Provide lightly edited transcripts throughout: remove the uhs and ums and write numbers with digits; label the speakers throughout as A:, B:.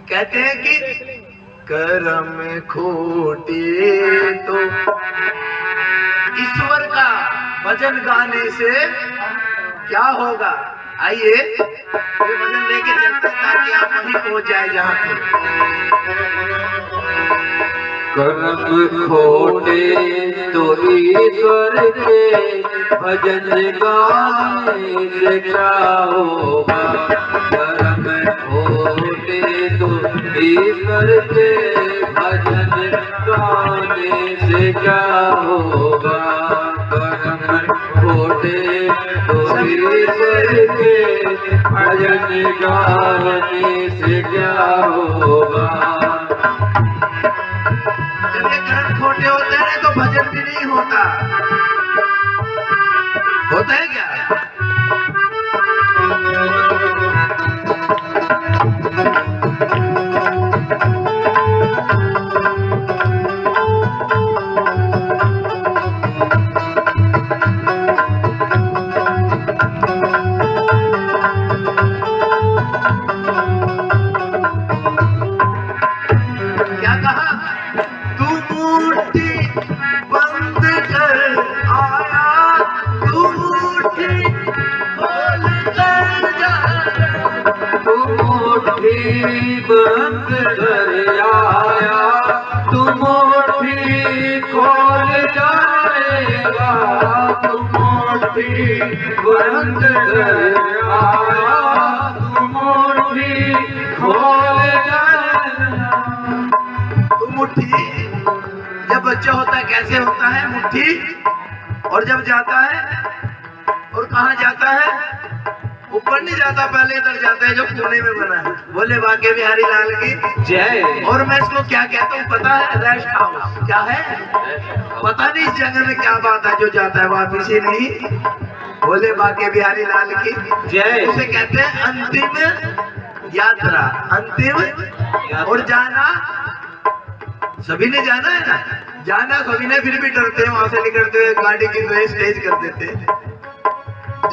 A: कहते हैं कि कर्म खोटे तो ईश्वर का भजन गाने से क्या होगा। आइए ये भजन लेके चलते ताकि आप वहीं पहुंच जाए जहां थे।
B: कर्म खोटे तो ईश्वर के भजन गाने से क्या होगा। कर्म खोटे तो ईश्वर के भजन गाने से क्या होगा। कर्म खोटे तो ईश्वर के भजन गाने से क्या होगा।
A: जब ये कर्म खोटे होते हैं तो भजन भी नहीं होता है क्या। क्या कहा, तू मुट्ठी बंद कर आया, तू मुट्ठी खोल कर जा।
B: तू मुट्ठी बंद कर आया, तू मुट्ठी खोल जाएगा। तू मुट्ठी बंद कर आया, तू मुट्ठी खोल जाएगा।
A: मुट्ठी जब बच्चा होता है कैसे होता है मुट्ठी, और जब जाता है और कहाँ जाता है, ऊपर नहीं जाता, पहले इधर जाता है जो कोने में बना है। बोले बाके बिहारी लाल की
B: जय।
A: और मैं इसको क्या कहता हूँ पता है, रेस्ट हाउस। क्या है पता नहीं, इस जगह में क्या बात है जो जाता है वापिस ही नहीं। बोले बाके बिहारी लाल की
B: जय।
A: उसे कहते हैं अंतिम यात्रा। अंतिम और जाना सभी ने जाना है ना, जाना सभी ने, फिर भी डरते हैं वहां से निकलते हुए, गाड़ी की रेस तेज कर देते हैं,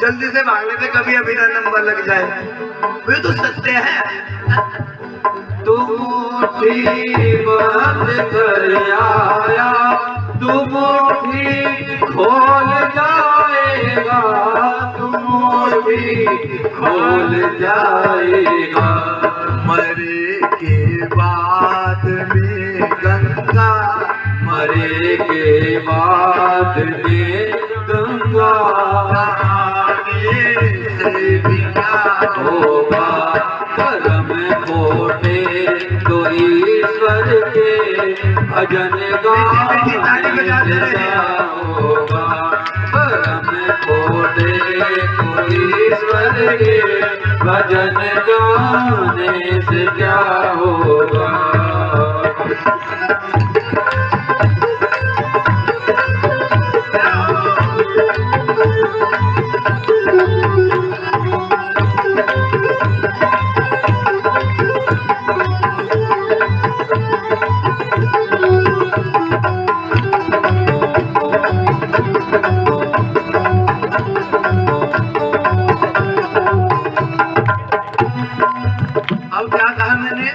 A: जल्दी से भाग लेते, कभी अभी ना नंबर लग जाए। वे तो सत्य है।
B: तू मुट्ठी बंद कर आया, तू मुट्ठी खोल जाएगा। तू मुट्ठी खोल जाएगा।
A: मरे के बाद में गंगा,
B: मरे के बाद में गंगा
A: से भी क्या
B: होगा। कर्म खोटे तो ईश्वर के भजन गाने से क्या होगा। कर्म खोटे तो ईश्वर के भजन गाने से क्या होगा।
A: अब क्या कहा मैंने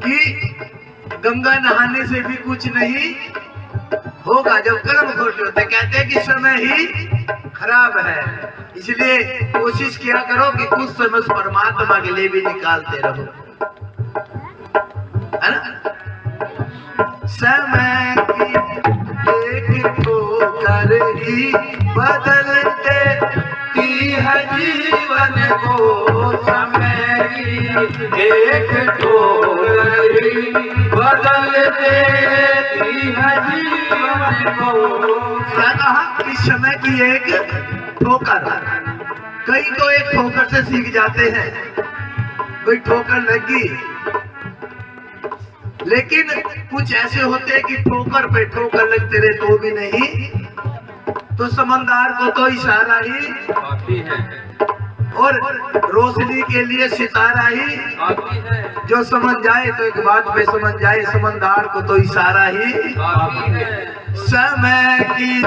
A: कि गंगा नहाने से भी कुछ नहीं होगा जब कर्म खोटे होते। कहते हैं कि समय ही खराब है, इसलिए कोशिश किया करो कि कुछ समय परमात्मा के लिए भी निकालते रहो, है ना। समय की एक ठोकर ही बदलते
B: है जीवन को। समय की एक ठोकर ही बदल देती है जीवन को।
A: क्या कहा कि समय की एक ठोकर, कई तो एक ठोकर से सीख जाते हैं, कोई ठोकर लगी, लेकिन कुछ ऐसे होते हैं कि ठोकर पे ठोकर लगते रहे तो भी नहीं, तो समझदार को तो इशारा ही
B: काफी है,
A: और रोशनी के लिए सितारा ही
B: काफी है,
A: जो समझ जाए तो एक बात पे समझ जाए, समझदार को तो इशारा ही
B: काफी है।
A: समय की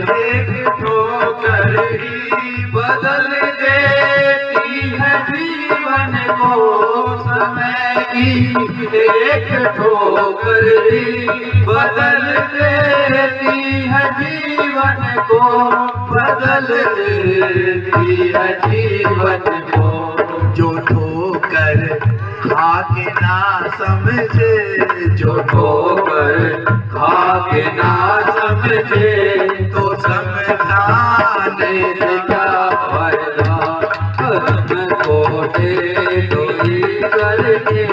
B: एक ठोकर ही बदल देती है जीवन को, समय की एक ठोकर ही बदल देती है जीवन को, बदल देती है जीवन को।
A: जो ठोकर खा के ना समझे,
B: जो ठोकर खा के ना समझे,
A: तो समझाने
B: से क्या फायदा। कर्म कोटे चोरी करके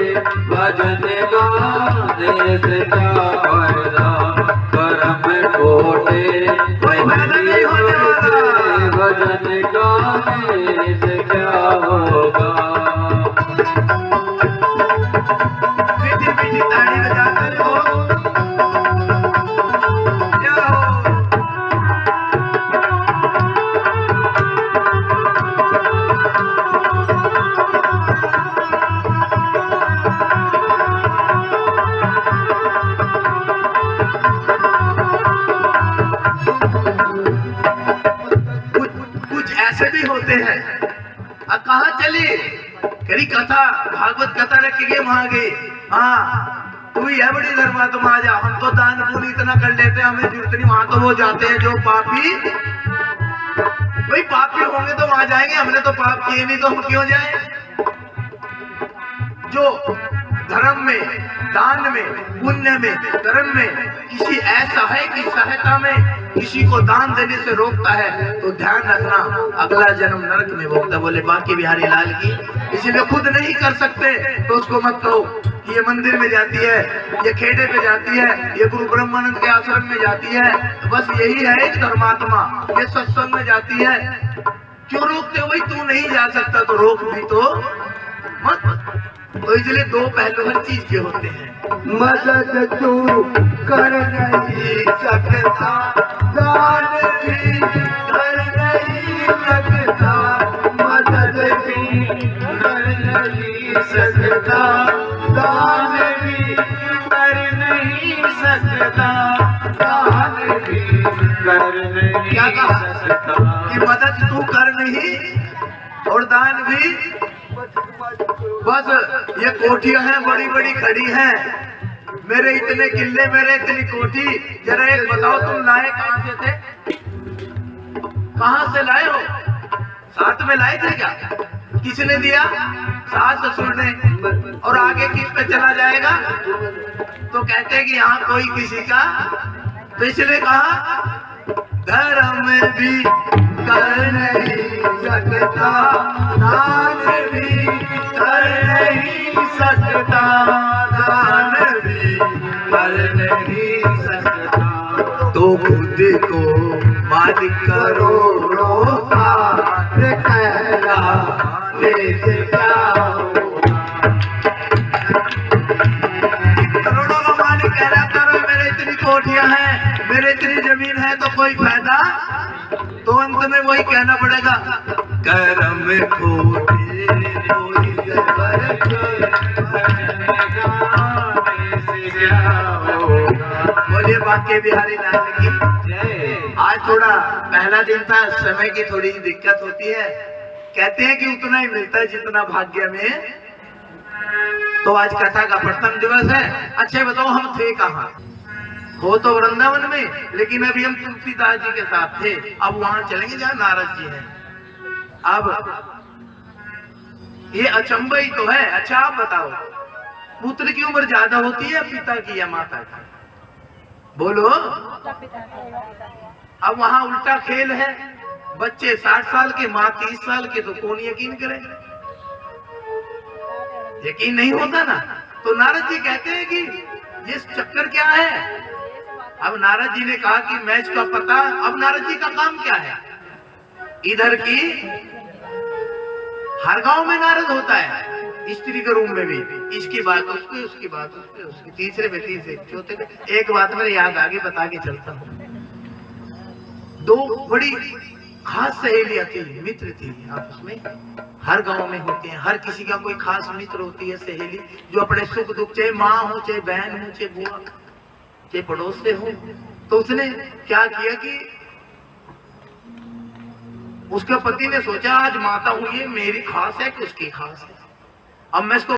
B: भजन गाने से क्या फायदा। कर्म कोटे
A: कोई फायदा नहीं होने वाला।
B: भजन गाने से क्या होगा।
A: मीठी मीठी ताड़ी बजाते रहो। कुछ ऐसे भी होते हैं। कहाँ चली करी कथा, भागवत कथा रख के वहां गई। हाँ तू है बड़ी धर्मात्मा, आ जा, हम तो दान पुण्य इतना कर लेते हैं, हमें जरूरत नहीं। वहां तो वो जाते हैं जो पापी, भाई पापी होंगे तो वहां जाएंगे, हमने तो पाप किए नहीं तो हम क्यों जाए। जो धर्म में, दान में, पुण्य में, कर्म में किसी ऐसा है कि सहायता में किसी को दान देने से रोकता है, तो ध्यान रखना अगला जन्म नरक में भोगता। बोले बाकी बिहारी लाल की। इसीलिए खुद नहीं कर सकते तो उसको मत कहो कि ये मंदिर में जाती है, ये खेड़े पे जाती है, ये गुरु ब्रह्मानंद के आश्रम में जाती है। बस यही है एक धर्मात्मा, ये सत्संग में जाती है। क्यों रोकते हो भाई? तू नहीं जा सकता तो रोक भी तो मत। तो इसलिए दो पहलू हर चीज के होते हैं।
B: मदद तू कर नहीं सकता, दान भी कर नहीं सकता। मदद भी कर नहीं सकता, दान भी कर नहीं सकता। दान भी कर नहीं
A: क्या कहा
B: सकता
A: कि मदद तू कर नहीं और दान भी। बस ये कोठियां हैं बड़ी बड़ी खड़ी हैं, मेरे इतने किले, मेरे इतनी कोठी। जरा एक बताओ तुम लाए कहां से थे? कहां से लाए हो? साथ में लाए थे क्या? किसने दिया? सास ससुर ने। और आगे किस पे चला जाएगा? तो कहते हैं कि यहाँ कोई किसी का। तो इसलिए कहा धर्म भी कर नहीं सकता, दान भी कर नहीं सकता। दान भी कर नहीं सकता। तो खुद को मालिक करोड़ों का कहलाने से क्या होगा। करोड़ों का मालिक कहलाता रहो, मेरे इतनी कोठियां हैं, मेरे इतनी जमीन है, तो कोई फायदा। तो अंत में वही कहना पड़ेगा कर्म खोटे कोई सबर से क्या होगा। बोलिए बाके बिहारी लाल की जय। आज थोड़ा पहला दिन था, समय की थोड़ी दिक्कत होती है। कहते हैं कि उतना ही मिलता है जितना भाग्य में। तो आज कथा का प्रथम दिवस है। अच्छा बताओ हम थे कहाँ? हो तो वृंदावन में, लेकिन अभी हम तुलसीदास जी के साथ थे। अब वहां चलेंगे जहाँ नारद जी हैं। अब ये अचंभा ही तो है। अच्छा आप बताओ, पुत्र की उम्र ज्यादा होती है पिता की या माता की? बोलो। अब वहां उल्टा खेल है, बच्चे 60 साल के, माँ 30 साल के, तो कौन यकीन करे? यकीन नहीं होता ना। तो नारद जी कहते हैं कि ये चक्कर क्या है। अब नारद जी ने कहा कि मैच का पता। अब नारद जी का काम क्या है? इधर की हर गांव में नारद होता है, स्त्री के रूम में भी। इसकी बात उस पे, उसकी बात उस पे, उसकी तीसरे पे, तीसरे चौथे पे। एक बात मेरे याद आगे बता के चलता हूँ। दो बड़ी खास सहेलियां थी, मित्र थी आपस में। हर गांव में होते हैं, हर किसी का कोई खास मित्र होती है, सहेली, जो अपने सुख दुख, चाहे माँ हो, चाहे बहन हो, चाहे बुआ, चाहे पड़ोस से हो, तो उसने क्या किया कि उसके पति ने सोचा आज माता हुई है, मेरी खास है कि उसकी खास है, अब मैं इसको